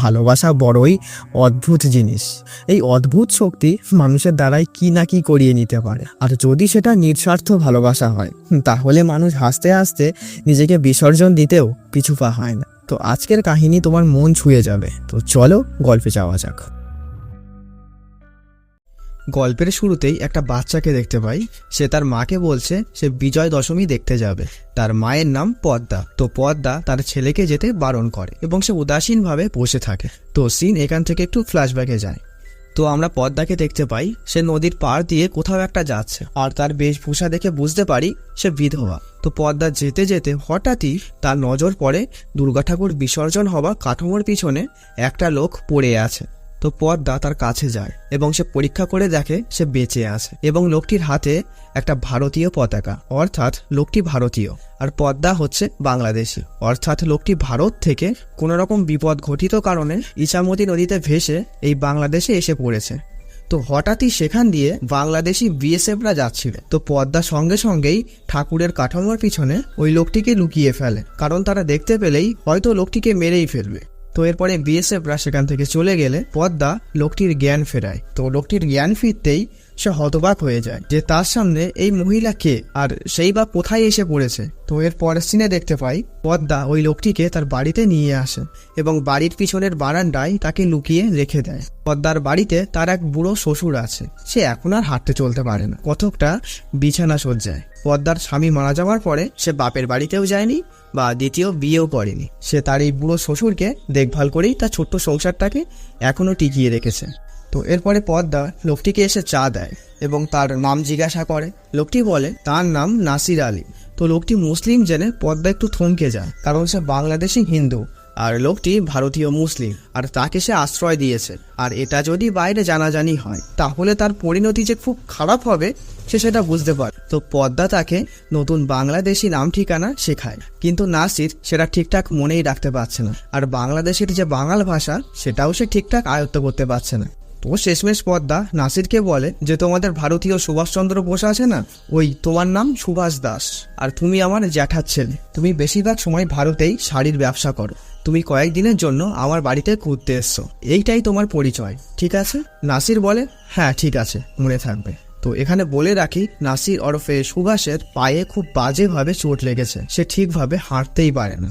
ভালোবাসা বড়ই অদ্ভুত জিনিস। এই অদ্ভুত শক্তি মানুষের দ্বারাই কি না কি করিয়ে নিতে পারে। আর যদি সেটা নিঃস্বার্থ ভালোবাসা হয়, তাহলে মানুষ হাসতে হাসতে নিজেকে বিসর্জন দিতেও পিছু পা হয় না। তো আজকের কাহিনী তোমার মন ছুঁয়ে যাবে। তো চলো গল্পে যাওয়া যাক। গল্পের শুরুতেই একটা বাচ্চাকে দেখতে পাই। সে তার মাকে বলছে সে বিজয় দশমী দেখতে যাবে। তার মায়ের নাম পদ্মা। তো পদ্মা তার ছেলেকে যেতে বারণ করে এবং সে উদাসীনভাবে বসে থাকে। তো সিন এখান থেকে একটু ফ্ল্যাশব্যাকে যায়। তো আমরা পদ্মাকে দেখতে পাই সে নদীর পাড় দিয়ে কোথাও একটা যাচ্ছে, আর তার বেশভূষা দেখে বুঝতে পারি সে বিধবা। তো পদ্মা যেতে যেতে হঠাৎই তার নজর পড়ে দুর্গা ঠাকুর বিসর্জন হওয়া কাঠামোর পিছনে একটা লোক পড়ে আছে। তো পদ্মা তার কাছে যায় এবং সে পরীক্ষা করে দেখে সে বেঁচে আছে এবং লোকটির হাতে একটা ভারতীয় পতাকা, অর্থাৎ লোকটি ভারতীয়। আর পদ্মা হচ্ছে বাংলাদেশি, অর্থাৎ লোকটি ভারত থেকে কোনো রকম বিপদ ঘটিত কারণে ইছামতি নদীতে ভেসে এই বাংলাদেশে এসে পড়েছে। তো হঠাৎই সেখান দিয়ে বাংলাদেশি বিএসএফরা যাচ্ছিল। তো পদ্মা সঙ্গে সঙ্গেই ঠাকুরের কাঠামোর পিছনে ওই লোকটিকে লুকিয়ে ফেলে, কারণ তারা দেখতে পেলেই হয়তো লোকটিকে মেরেই ফেলবে। তো এরপরে বিএসএফরা সেখান থেকে চলে গেলে পদ্মা লোকটির জ্ঞান ফেরায়। তো লোকটির জ্ঞান ফিরতেই সে হতবাক হয়ে যায় যে তার সামনে এই মহিলা কে, আর সেই বা কোথায় এসে পড়েছে। তো এর পরের সিনে দেখতে পাই পদ্মা ওই লোকটিকে তার বাড়িতে নিয়ে আসে এবং বাড়ির পিছনের বারান্দায় তাকে লুকিয়ে রেখে দেয়। পদ্মার বাড়িতে তার এক বুড়ো শ্বশুর আছে। সে এখন আর হাঁটতে চলতে পারে না, কতকটা বিছানা সজ্জায়। পদ্মার স্বামী মারা যাওয়ার পরে সে বাপের বাড়িতেও যায়নি বা দ্বিতীয় বিয়েও করেনি। সে তার এই বুড়ো শ্বশুরকে দেখভাল করেই তার ছোট্ট সংসারটাকে এখনো টিকিয়ে রেখেছে। তো এরপরে পদ্মা লোকটিকে এসে চা দেয় এবং তার নাম জিজ্ঞাসা করে। লোকটি বলে তার নাম নাসির আলী। তো লোকটি মুসলিম জেনে পদ্মা একটু থমকে যায়, কারণ সে বাংলাদেশি হিন্দু আর লোকটি ভারতীয় মুসলিম, আর তাকে সে আশ্রয় দিয়েছে। আর এটা যদি বাইরে জানাজানি হয় তাহলে তার পরিণতি যে খুব খারাপ হবে সে সেটা বুঝতে পারে। তো পদ্মা তাকে নতুন বাংলাদেশি নাম ঠিকানা শেখায়, কিন্তু নাসির সেটা ঠিকঠাক মনেই রাখতে পারছে না। আর বাংলাদেশের যে বাঙাল ভাষা সেটাও সে ঠিকঠাক আয়ত্ত করতে পারছে না। তো শেষমেশ পদ্মা নাসিরকে বলে যে তোমাদের ভারতীয় সুভাষচন্দ্র বোস আছে না, ওই তোমার নাম সুভাষ দাস, আর তুমি আমার জ্যাঠার ছেলে। তুমি বেশিরভাগ সময় ভারতেই শাড়ির ব্যবসা করো। তুমি কয়েকদিনের জন্য আমার বাড়িতে ঘুরতে এসছো, এইটাই তোমার পরিচয়, ঠিক আছে? নাসির বলে হ্যাঁ ঠিক আছে, মনে থাকবে। তো এখানে বলে রাখি নাসির ওরফে সুভাষের পায়ে খুব বাজেভাবে চোট লেগেছে, সে ঠিকভাবে হাঁটতেই পারে না।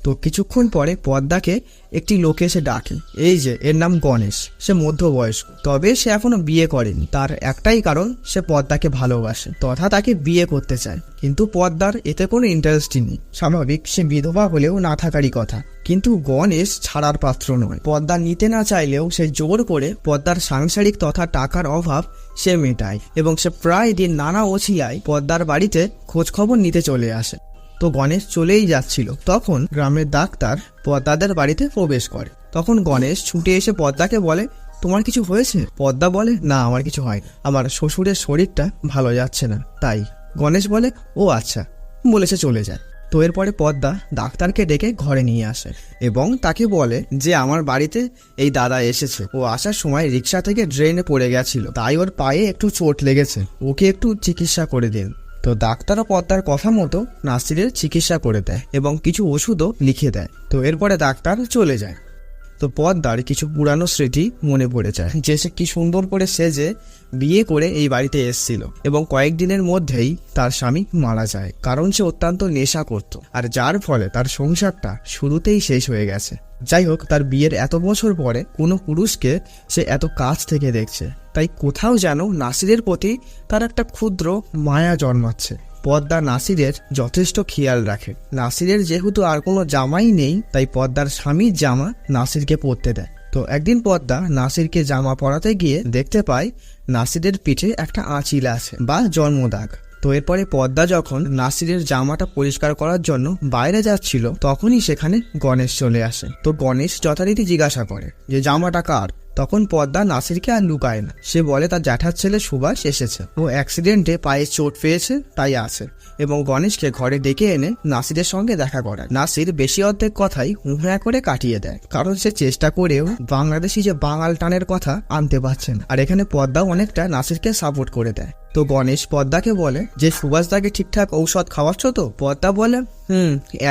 তো কিছুক্ষণ পরে পদ্মাকে একটি লোক এসে ডাকে। এই যে এর নাম গণেশ, সে মধ্যবয়স্ক, তবে সে এখনো বিয়ে করেনি। তার একটাই কারণ, সে পদ্মাকে ভালোবাসে তথা তাকে বিয়ে করতে চায়, কিন্তু পদ্মার এতে কোনো ইন্টারেস্টই নেই। স্বাভাবিক, সে বিধবা হলেও না থাকারই কথা। কিন্তু গণেশ ছাড়ার পাত্র নয়। পদ্মা নিতে না চাইলেও সে জোর করে পদ্মার সাংসারিক তথা টাকার অভাব সে মেটায় এবং সে প্রায় দিন নানা ওছিলায় পদ্মার বাড়িতে খোঁজ খবর নিতে চলে আসে। তো গণেশ চলেই যাচ্ছিল, তখন গ্রামের ডাক্তার পদ্মাদের বাড়িতে প্রবেশ করে। তখন গণেশ ছুটে এসে পদ্মাকে বলে তোমার কিছু হয়েছে? পদ্মা বলে না, আমার কিছু হয়নি, আমার শ্বশুরের শরীরটা ভালো যাচ্ছে না তাই। গণেশ বলে ও আচ্ছা, বলে সে চলে যায়। তো এরপরে পদ্মা ডাক্তারকে ডেকে ঘরে নিয়ে আসে এবং তাকে বলে যে আমার বাড়িতে এই দাদা এসেছে, ও আসার সময় রিক্সা থেকে ড্রেনে পড়ে গেছিল, তাই ওর পায়ে একটু চোট লেগেছে, ওকে একটু চিকিৎসা করে দিন। তো ডাক্তারও পদ্মার কথা মতো নাসিরের চিকিৎসা করে দেয় এবং কিছু ওষুধও লিখে দেয়। তো এরপরে ডাক্তার চলে যায়। তো পদ্মার কিছু পুরানো স্মৃতি মনে পড়ে যায়, যে সে কি সুন্দর করে সেজে বিয়ে করে এই বাড়িতে এসেছিল এবং কয়েকদিনের মধ্যেই তার স্বামী মারা যায়, কারণ সে অত্যন্ত নেশা করত, আর যার ফলে তার সংসারটা শুরুতেই শেষ হয়ে গেছে। যাই হোক, তার বিয়ের এত বছর পরে কোনো পুরুষকে সে এত কাছ থেকে দেখছে, তাই কোথাও যেন নাসিরের প্রতি তার একটা ক্ষুদ্র মায়া জন্মাচ্ছে। পদ্মা নাসিরের যথেষ্ট খেয়াল রাখে। নাসিরের যেহেতু আর কোনো জামাই নেই, তাই পদ্মার স্বামীর জামা নাসিরকে পরতে দেয়। তো একদিন পদ্মা নাসিরকে জামা পরাতে গিয়ে দেখতে পায় নাসিরের পিঠে একটা আঁচিল আছে বা জন্মদাগ। তো এরপরে পদ্মা যখন নাসিরের জামাটা পরিষ্কার করার জন্য বাইরে যাচ্ছিল, তখনই সেখানে গণেশ চলে আসে। তো গণেশ যথারীতি জিজ্ঞাসা করে যে জামাটা কার? তখন পদ্মা নাসিরকে আর লুকায় না, সে বলে তার জ্যাঠার ছেলে সুভাষ এসেছে, ও অ্যাক্সিডেন্টে পায়ে চোট পেয়েছে তাই আসে, এবং গণেশকে ঘরে ডেকে এনে নাসিরের সঙ্গে দেখা করায়। নাসির বেশি অর্ধেক কথাই হুঁয়া করে কাটিয়ে দেয়, কারণ সে চেষ্টা করেও বাংলাদেশি যে বাঙাল টানের কথা আনতে পারছে না। আর এখানে পদ্মাও অনেকটা নাসিরকে সাপোর্ট করে দেয়। তো গণেশ পদ্মাকে বলে যে সুভাষদাকে ঠিকঠাক ঔষধ খাওয়াচ্ছ তো? পদ্মা বলে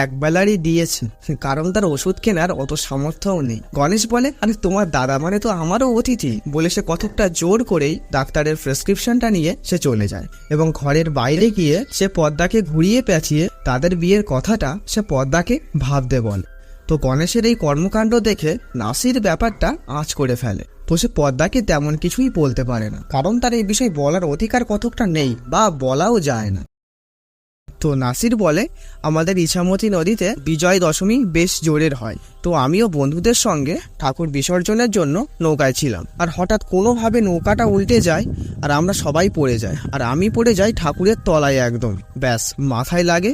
একবেলারই দিয়েছে, কারণ তার ওষুধ কেনার অত সামর্থ্যও নেই। গণেশ বলে আরে তোমার দাদা মানে তো আমারও অতিথি, বলে সে কতকটা জোর করেই ডাক্তারের প্রেসক্রিপশনটা নিয়ে সে চলে যায় এবং ঘরের বাইরে গিয়ে সে পদ্মাকে ঘুরিয়ে পেঁচিয়ে তাদের বিয়ের কথাটা সে পদ্মাকে ভাবতে বলে। তো গণেশের এই কর্মকাণ্ড দেখে নাসির ব্যাপারটা আঁচ করে ফেলে। তো সে পদ্মাকে তেমন কিছুই বলতে পারে না, কারণ তার এই বিষয়ে বলার অধিকার কতকটা নেই বা বলাও যায় না। তো নাসির বলে আমাদের ইছামতি নদীতে বিজয় দশমী বেশ জোরের হয়, তো আমিও বন্ধুদের সঙ্গে ঠাকুর বিসর্জনের জন্য নৌকায় ছিলাম, আর হঠাৎ কোনোভাবে নৌকাটা উল্টে যায় আর আমরা সবাই পড়ে যাই, আর আমি পড়ে যাই ঠাকুরের তলায় একদম, ব্যাস মাথায় লাগে,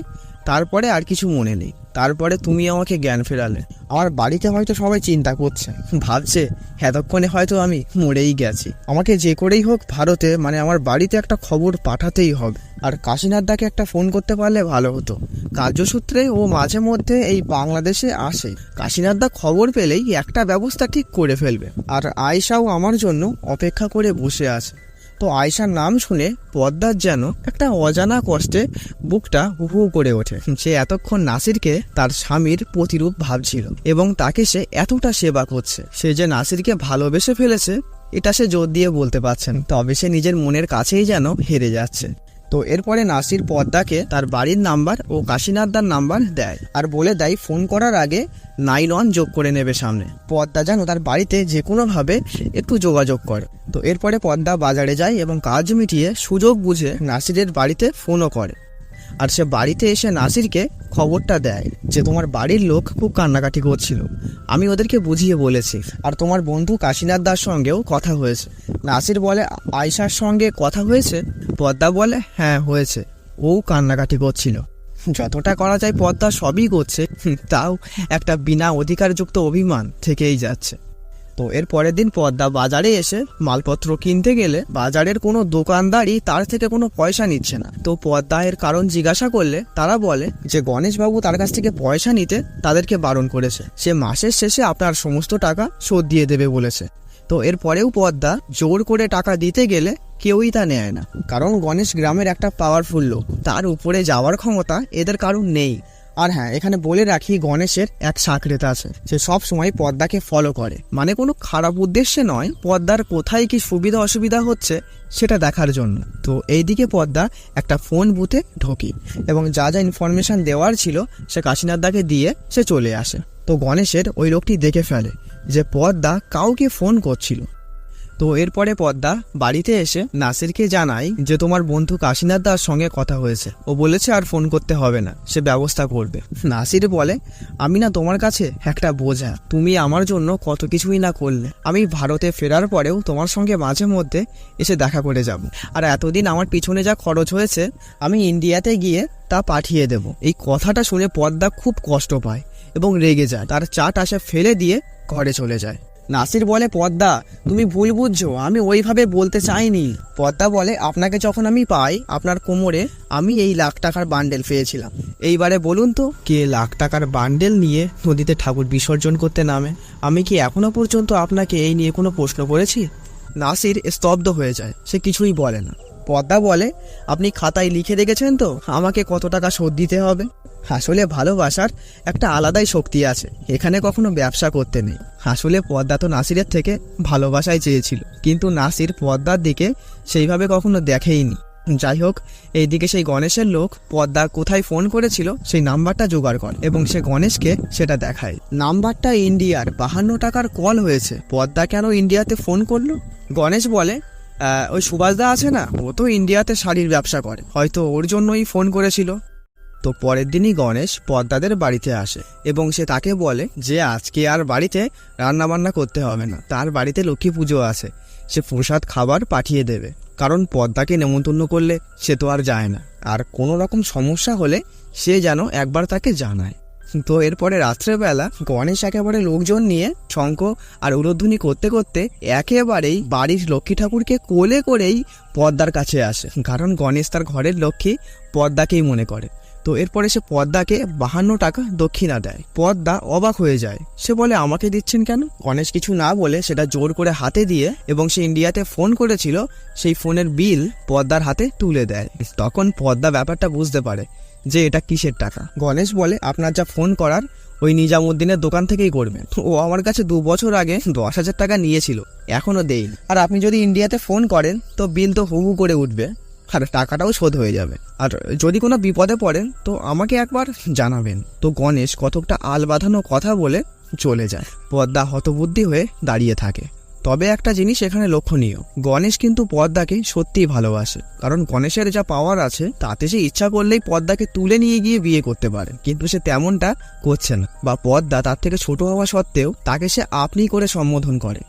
তারপরে আর কিছু মনে নেই। তারপরে তুমি আমাকে জ্ঞান ফেরালে। আমার বাড়িতে হয়তো সবাই চিন্তা করছে, ভাবছে এতক্ষণে হয়তো আমি মরেই গেছি। আমাকে যে করেই হোক ভারতে মানে আমার বাড়িতে একটা খবর পাঠাতেই হবে, আর কাশীনাথদাকে একটা ফোন করতে পারলে ভালো হতো। কার্যসূত্রে ও মাঝে মধ্যে এই বাংলাদেশে আসে, কাশীনাথদা খবর পেলেই একটা ব্যবস্থা ঠিক করে ফেলবে। আর আয়েশাও আমার জন্য অপেক্ষা করে বসে আছে। তো আয়েশার নাম শুনে পদ্মার যেন একটা অজানা কষ্টে বুকটা হু হু করে ওঠে। সে এতক্ষণ নাসিরকে তার স্বামীর প্রতিরূপ ভাবছিল এবং তাকে সে এতটা সেবা করছে। সে যে নাসিরকে ভালোবেসে ফেলেছে এটা সে জোর দিয়ে বলতে পারছেন, তবে সে নিজের মনের কাছেই যেন হেরে যাচ্ছে। তো এরপরে নাসির পদ্মাকে তার বাড়ির নাম্বার ও কাশীনাথদার নাম্বার দেয় আর বলে দেয় ফোন করার আগে 9 যোগ করে নেবে সামনে। পদ্মা যেন তার বাড়িতে যে কোনোভাবে একটু যোগাযোগ করে। তো এরপরে পদ্মা বাজারে যায় এবং কাজ মিটিয়ে সুযোগ বুঝে নাসিরের বাড়িতে ফোনও করে। আর সে বাড়িতে এসে নাসিরকে খবরটা দেয় যে তোমার বাড়ির লোক খুব কান্নাকাটি করছিল, আমি ওদেরকে বুঝিয়ে বলেছি, আর তোমার বন্ধু কাশীনাথ দার সঙ্গেও কথা হয়েছে। নাসির বলে আয়েশার সঙ্গে কথা হয়েছে? পদ্মা বলে হ্যাঁ হয়েছে, ও কান্নাকাটি করছিল। যতটা করা যায় পদ্মা সবই করছে, তাও একটা বিনা অধিকারযুক্ত অভিমান থেকেই যাচ্ছে। তো এর পরের দিন পদ্মা বাজারে এসে মালপত্র কিনতে গেলে বাজারের কোনো দোকানদারই তার থেকে কোনো পয়সা নিচ্ছে না। তো পদ্মা এর কারণ জিজ্ঞাসা করলে তারা বলে যে গণেশবাবু তার কাছ থেকে পয়সা নিতে তাদেরকে বারণ করেছে, সে মাসের শেষে আপনার সমস্ত টাকা শোধ দিয়ে দেবে বলেছে। তো এরপরেও পদ্মা জোর করে টাকা দিতে গেলে কেউই তা নেয় না, কারণ গণেশ গ্রামের একটা পাওয়ারফুল লোক, তার উপরে যাওয়ার ক্ষমতা এদের কারণ নেই। আর হ্যাঁ, এখানে বলে রাখি গণেশের এক সাকরেতা আছে, সে সব সময় পদ্মাকে ফলো করে, মানে কোনো খারাপ উদ্দেশ্যে নয়, পদ্মার কোথায় কি সুবিধা অসুবিধা হচ্ছে সেটা দেখার জন্য। তো এইদিকে পদ্মা একটা ফোন বুথে ঢোকে এবং যা যা ইনফরমেশন দেওয়ার ছিল সে কাশীনাথদাকে দিয়ে সে চলে আসে। তো গণেশের ওই লোকটি দেখে ফেলে যে পদ্মা কাউকে ফোন করছিল। তো এরপরে পদ্মা বাড়িতে এসে নাসিরকে জানায় যে তোমার বন্ধু কাশীনাথ দার সঙ্গে কথা হয়েছে, ও বলেছে আর ফোন করতে হবে না, সে ব্যবস্থা করবে। নাসির বলে আমি না তোমার কাছে একটা বোঝা, তুমি আমার জন্য কত কিছুই না করলে, আমি ভারতে ফেরার পরেও তোমার সঙ্গে মাঝে মধ্যে এসে দেখা করে যাব, আর এতদিন আমার পিছনে যা খরচ হয়েছে আমি ইন্ডিয়াতে গিয়ে তা পাঠিয়ে দেব। এই কথাটা শুনে পদ্মা খুব কষ্ট পায় এবং রেগে যায়, তার চাটা সে ফেলে দিয়ে ঘরে চলে যায়। নাসির বলে পদ্মা তুমি ভুল বুঝছো, আমি ওইভাবে বলতে চাইনি। পদ্মা বলে আপনাকে যখন আমি পাই আপনার কোমরে আমি এই লাখ টাকার বান্ডেল পেয়েছিলাম, এইবারে বলুন তো কে লাখ টাকার বান্ডেল নিয়ে নদীতে ঠাকুর বিসর্জন করতে নামে? আমি কি এখনো পর্যন্ত আপনাকে এই নিয়ে কোনো প্রশ্ন করেছি? নাসির স্তব্ধ হয়ে যায়, সে কিছুই বলে না। পদ্মা বলে আপনি খাতায় লিখে রেখেছেন তো আমাকে কত টাকা শোধ দিতে হবে? আসলে ভালোবাসার একটা আলাদাই শক্তি আছে, এখানে কখনো ব্যবসা করতে নেই। আসলে পদ্মা তো নাসিরের থেকে ভালোবাসাই চেয়েছিল, কিন্তু নাসির পদ্মার দিকে সেইভাবে কখনো দেখেইনি। যাই হোক, এইদিকে সেই গণেশের লোক পদ্মা কোথায় ফোন করেছিল সেই নাম্বারটা জোগাড় করে এবং সে গণেশকে সেটা দেখায়। নাম্বারটা ইন্ডিয়ার, 52 টাকার কল হয়েছে। পদ্মা কেন ইন্ডিয়াতে ফোন করলো? গণেশ বলে ওই সুভাষদা আছে না, ও তো ইন্ডিয়াতে শাড়ির ব্যবসা করে, হয়তো ওর জন্যই ফোন করেছিল। তো পরের দিনই গণেশ পদ্মাদের বাড়িতে আসে এবং সে তাকে বলে যে আজকে আর বাড়িতে রান্না বান্না করতে হবে না, তার বাড়িতে লক্ষ্মী পুজো আছে, সে প্রসাদ খাবার পাঠিয়ে দেবে, কারণ পদ্মাকে নেমন্তন্ন করলে সে তো আর যায় না, আর কোনো রকম সমস্যা হলে সে যেন একবার তাকে জানায়। তো এরপরে রাত্রেবেলা গণেশ একেবারে লোকজন নিয়ে শঙ্খ আর উলুধ্বনি করতে করতে একেবারেই বাড়ির লক্ষ্মী ঠাকুরকে কোলে করেই পদ্মার কাছে আসে, কারণ গণেশ তার ঘরের লক্ষ্মী পদ্মাকেই মনে করে। তো এরপরে সে পদ্মাকে 52 টাকা দক্ষিণা দেয়। পদ্মা অবাক হয়ে যায়, সে বলে আমাকে দিচ্ছেন কেন? গণেশ কিছু না বলে সেটা জোর করে হাতে দিয়ে এবং সে ইন্ডিয়াতে ফোন করেছিল সেই ফোনের বিল পদ্মার হাতে তুলে দেয়। তখন পদ্মা ব্যাপারটা বুঝতে পারে যে এটা কিসের টাকা। গণেশ বলে আপনার যা ফোন করার ওই নিজামুদ্দিনের দোকান থেকেই করবেন, ও আমার কাছে 2 বছর আগে 10,000 টাকা নিয়েছিল, এখনো দেইনি। আর আপনি যদি ইন্ডিয়াতে ফোন করেন তো বিল তো হুবু করে উঠবে আর টাকাটাও শোধ হয়ে যাবে, আর যদি কোনো বিপদে পড়েন তো আমাকে একবার জানাবেন। তো গণেশ কতকটা আল বাঁধানো কথা বলে চলে যায়। পদ্মা হতবুদ্ধি হয়ে দাঁড়িয়ে থাকে। তবে একটা জিনিস এখানে লক্ষণীয়, গণেশ কিন্তু পদ্মাকে সত্যিই ভালোবাসে, কারণ গণেশের যা পাওয়ার আছে তাতে সে ইচ্ছা করলেই পদ্মাকে তুলে নিয়ে গিয়ে বিয়ে করতে পারে, কিন্তু সে তেমনটা করছে না, বা পদ্মা তার থেকে ছোট হওয়া সত্ত্বেও তাকে সে আপনি করে সম্বোধন করে।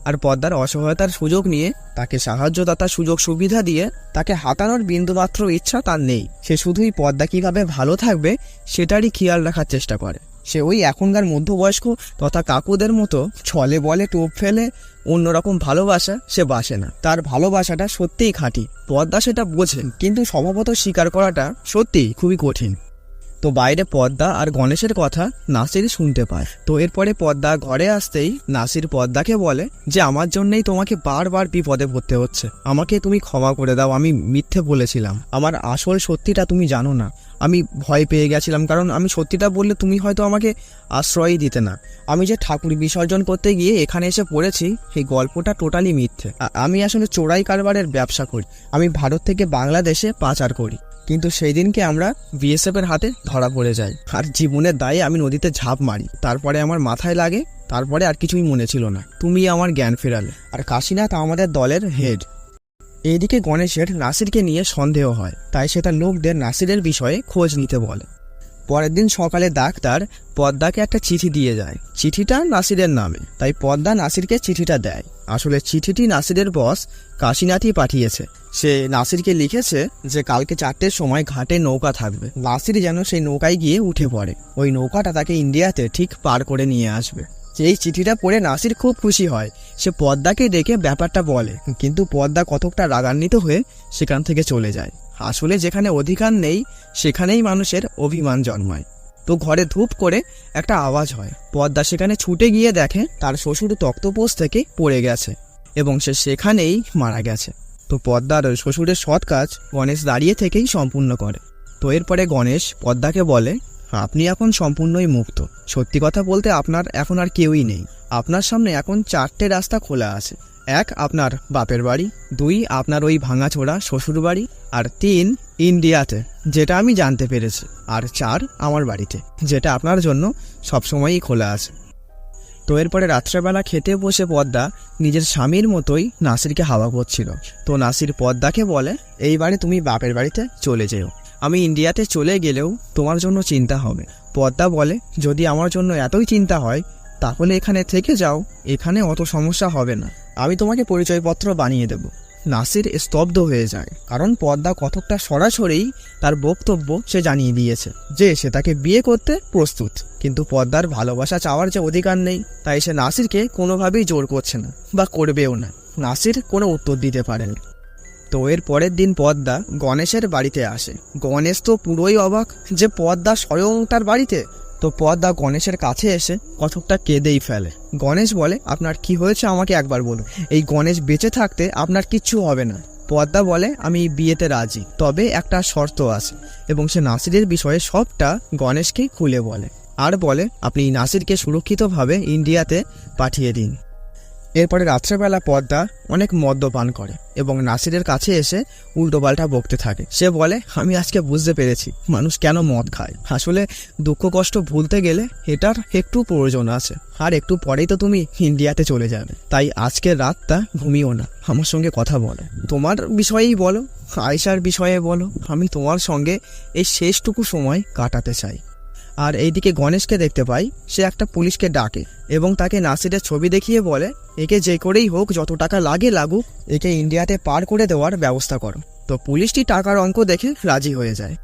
আর পদ্মার অসহায়তার সুযোগ নিয়ে তাকে সাহায্যদাতার সুযোগ সুবিধা দিয়ে তাকে হাতানোর বিন্দুমাত্র ইচ্ছা তার নেই। সে শুধুই পদ্মা কিভাবে ভালো থাকবে সেটারই খেয়াল রাখার চেষ্টা করে। সে ওই এখনকার মধ্যবয়স্ক তথা কাকুদের মতো ছলে বলে টোপ ফেলে অন্যরকম ভালোবাসা সে বাসে না। তার ভালোবাসাটা সত্যিই খাঁটি। পদ্মা সেটা বোঝে, কিন্তু স্বভাবত স্বীকার করাটা সত্যিই খুবই কঠিন। তো বাইরে পদ্মা আর গণেশের কথা নাসির শুনতে পায়। তো এরপরে পদ্মা ঘরে আসতেই নাসির পদ্মাকে বলে যে আমার জন্যই তোমাকে বারবার বিপদে পড়তে হচ্ছে, আমাকে তুমি ক্ষমা করে দাও, আমি মিথ্যে বলেছিলাম, আমার আসল সত্যিটা তুমি জানো না, আমি ভয় পেয়ে গেছিলাম, কারণ আমি সত্যিটা বললে তুমি হয়তো আমাকে আশ্রয়ই দিতে না। আমি যে ঠাকুর বিসর্জন করতে গিয়ে এখানে এসে পড়েছি এই গল্পটা টোটালি মিথ্যে। আমি আসলে চোরাই কারবারের ব্যবসা করি, আমি ভারত থেকে বাংলাদেশে পাচার করি, কিন্তু সেই দিনকে আমরা বিএসএফ এর হাতে ধরা পড়ে যাই, আর জীবনের দায়ে আমি নদীতে ঝাঁপ মারি, তারপরে আমার মাথায় লাগে, তারপরে আর কিছুই মনে ছিল না, তুমি আমার জ্ঞান ফেরালে। আর কাশীনাথ আমাদের দলের হেড। এইদিকে গণেশের নাসিরকে নিয়ে সন্দেহ হয়, তাই সে তার লোকদের নাসিরের বিষয়ে খোঁজ নিতে বলে। পরের দিন সকালে ডাক্তার পদ্মাকে একটা চিঠি দিয়ে যায়, চিঠিটা নাসিরের নামে, তাই পদ্মা নাসিরকে চিঠিটা দেয়। আসলে চিঠিটি নাসিরের বস কাশীনাথই পাঠিয়েছে। সে নাসিরকে লিখেছে যে কালকে 4টের সময় ঘাটে নৌকা থাকবে, নাসির যেন সেই নৌকায় গিয়ে উঠে পড়ে, ওই নৌকাটা তাকে ইন্ডিয়াতে ঠিক পার করে নিয়ে আসবে। এই চিঠিটা পড়ে নাসির খুব খুশি হয়, সে পদ্মাকে ডেকে ব্যাপারটা বলে, কিন্তু পদ্মা কতকটা রাগান্বিত হয়ে সেখান থেকে চলে যায়। আসলে যেখানে অধিকার নেই সেখানেই মানুষের অভিমান জন্মায়। তো ঘরে ধূপ করে একটা আওয়াজ হয়, পদ্মা সেখানে ছুটে গিয়ে দেখে তার শ্বশুর তক্তপোষ থেকে পড়ে গেছে এবং সে সেখানেই মারা গেছে। তো পদ্মার শ্বশুরের সৎ কাজ গণেশ দাঁড়িয়ে থেকেই সম্পূর্ণ করে। তো এরপরে গণেশ পদ্মাকে বলে আপনি এখন সম্পূর্ণই মুক্ত, সত্যি কথা বলতে আপনার এখন আর কেউই নেই, আপনার সামনে এখন 4টে রাস্তা খোলা আছে, 1 আপনার বাপের বাড়ি, 2 আপনার ওই ভাঙাচোরা শ্বশুর বাড়ি, আর 3 ইন্ডিয়াতে যেটা আমি জানতে পেরেছি, আর 4 আমার বাড়িতে যেটা আপনার জন্য সবসময়ই খোলা আছে। তো এরপরে রাত্রেবেলা খেতে বসে পদ্মা নিজের স্বামীর মতোই নাসিরকে হাওয়া করছিল। তো নাসির পদ্মাকে বলে এইবারে তুমি বাপের বাড়িতে চলে যেও, আমি ইন্ডিয়াতে চলে গেলেও তোমার জন্য চিন্তা হবে। পদ্মা বলে যদি আমার জন্য এতই চিন্তা হয় তাহলে এখানে থেকে যাও, এখানে অত সমস্যা হবে না, আমি তোমাকে পরিচয়পত্র বানিয়ে দেব। নাসির স্তব্ধ হয়ে যায়, কারণ পদ্মা কতকটা সরাসরি তার বক্তব্য সে জানিয়ে দিয়েছে যে সে তাকে বিয়ে করতে প্রস্তুত, কিন্তু পদ্মার ভালোবাসা চাওয়ার যে অধিকার নেই, তাই সে নাসিরকে কোনোভাবেই জোর করছে না বা করবেও না। নাসির কোনো উত্তর দিতে পারেনি। তো এর পরের দিন পদ্মা গণেশের বাড়িতে আসে। গণেশ তো পুরোই অবাক যে পদ্মা স্বয়ং তার বাড়িতে। তো পদ্মা গণেশের কাছে এসে কতকটা কেঁদেই ফেলে। গণেশ বলে আপনার কি হয়েছে আমাকে একবার বলুন, এই গণেশ বেঁচে থাকতে আপনার কিচ্ছু হবে না। পদ্মা বলে আমি বিয়েতে রাজি, তবে একটা শর্ত আছে, এবং সে নাসিরের বিষয়ে সবটা গণেশকে খুলে বলে, আর বলে আপনি নাসিরকে সুরক্ষিতভাবে ইন্ডিয়াতে পাঠিয়ে দিন। এরপরে রাত্রেবেলা পদ্মা অনেক মদ্যপান করে এবং নাসিরের কাছে এসে উল্টোপাল্টা বকতে থাকে। সে বলে আমি আজকে বুঝতে পেরেছি মানুষ কেন মদ খায়, আসলে দুঃখ কষ্ট ভুলতে গেলে এটার একটু প্রয়োজন আছে, আর একটু পরেই তো তুমি ইন্ডিয়াতে চলে যাবে, তাই আজকের রাতটা ঘুমিও না, আমার সঙ্গে কথা বলো, তোমার বিষয়েই বলো, আয়েশার বিষয়ে বলো, আমি তোমার সঙ্গে এই শেষটুকু সময় কাটাতে চাই। আর এইদিকে গণেশকে দেখতে পাই, সে একটা পুলিশকে ডাকে এবং তাকে নাসিরের ছবি দেখিয়ে বলে একে যে করেই হোক যত টাকা লাগে লাগুক একে ইন্ডিয়াতে পার করে দেওয়ার ব্যবস্থা করো। তো পুলিশটি টাকার অঙ্ক দেখে রাজি হয়ে যায়।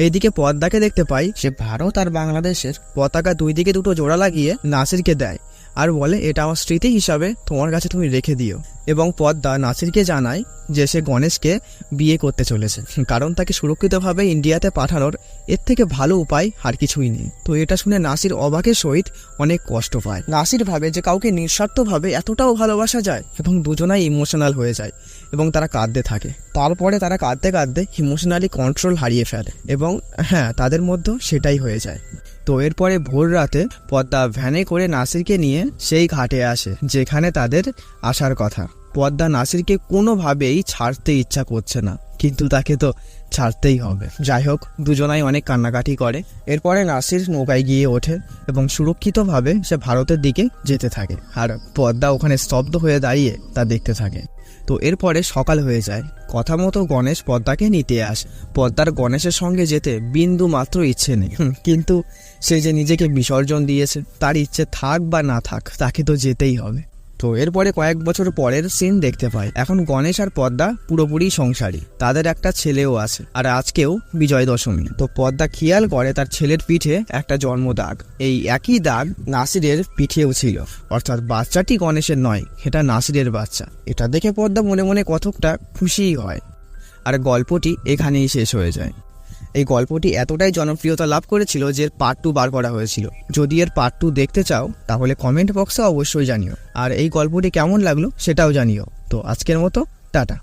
এইদিকে পদ্মাকে দেখতে পাই, সে ভারত আর বাংলাদেশের পতাকা 2 দিকে 2টো জোড়া লাগিয়ে নাসিরকে দেয় আর বলে এটা আমার স্মৃতি হিসাবে তোমার কাছে তুমি রেখে দিও। এবং পদ্মা নাসিরকে জানায় যে সে গণেশকে বিয়ে করতে চলেছে, কারণ তাকে সুরক্ষিতভাবে ইন্ডিয়াতে পাঠানোর এর থেকে ভালো উপায় আর কিছুই নেই। তো এটা শুনে নাসির অবাকের সহিত অনেক কষ্ট পায়। নাসির ভাবে যে কাউকে নিঃস্বার্থভাবে এতটাও ভালোবাসা যায়, এবং দুজনাই ইমোশনাল হয়ে যায় এবং তারা কাঁদতে থাকে। তারপরে তারা কাঁদতে কাঁদতে ইমোশনালি কন্ট্রোল হারিয়ে ফেলে এবং হ্যাঁ, তাদের মধ্যে সেটাই হয়ে যায়। তো এরপরে ভোর রাতে পদ্মা ভ্যানে করে নাসিরকে নিয়ে সেই ঘাটে আসে যেখানে তাদের আসার কথা। পদ্মা নাসিরকে কোনোভাবেই ছাড়তে ইচ্ছা করছে না, কিন্তু তাকে তো ছাড়তেই হবে। যাই হোক, দুজনাই অনেক কান্নাকাটি করে। এরপরে নাসির নৌকায় গিয়ে ওঠে এবং সুরক্ষিতভাবে সে ভারতের দিকে যেতে থাকে, আর পদ্মা ওখানে স্তব্ধ হয়ে দাঁড়িয়ে তা দেখতে থাকে। তো এরপরে সকাল হয়ে যায়। কথা মতো গণেশ পদ্মাকে নিতে আসে। পদ্মার গণেশের সঙ্গে যেতে বিন্দু মাত্র ইচ্ছে নেই, কিন্তু সে যে নিজেকে বিসর্জন দিয়েছে, তার ইচ্ছে থাক বা না থাক তাকে তো যেতেই হবে। তো এরপরে কয়েক বছর পরের সিন দেখতে পাই। এখন গণেশ আর পদ্মা পুরোপুরি সংসারী, তাদের একটা ছেলেও আছে, আর আজকেও বিজয় দশমী। তো পদ্মা খেয়াল করে তার ছেলের পিঠে একটা জন্ম দাগ। এই একই দাগ নাসিরের পিঠেও ছিল, অর্থাৎ বাচ্চাটি গণেশের নয়, এটা নাসিরের বাচ্চা। এটা দেখে পদ্মা মনে মনে কতকটা খুশিই হয়। আর গল্পটি এখানেই শেষ হয়ে যায়। এই গল্পটি এতটাই জনপ্রিয়তা লাভ করেছিল যে পার্ট 2 বার করা হয়েছিল। যদি এর পার্ট 2 দেখতে চাও তাহলে কমেন্ট বক্সে অবশ্যই জানিও, আর এই গল্পটি কেমন লাগলো সেটাও জানিও। তো আজকের মতো টাটা।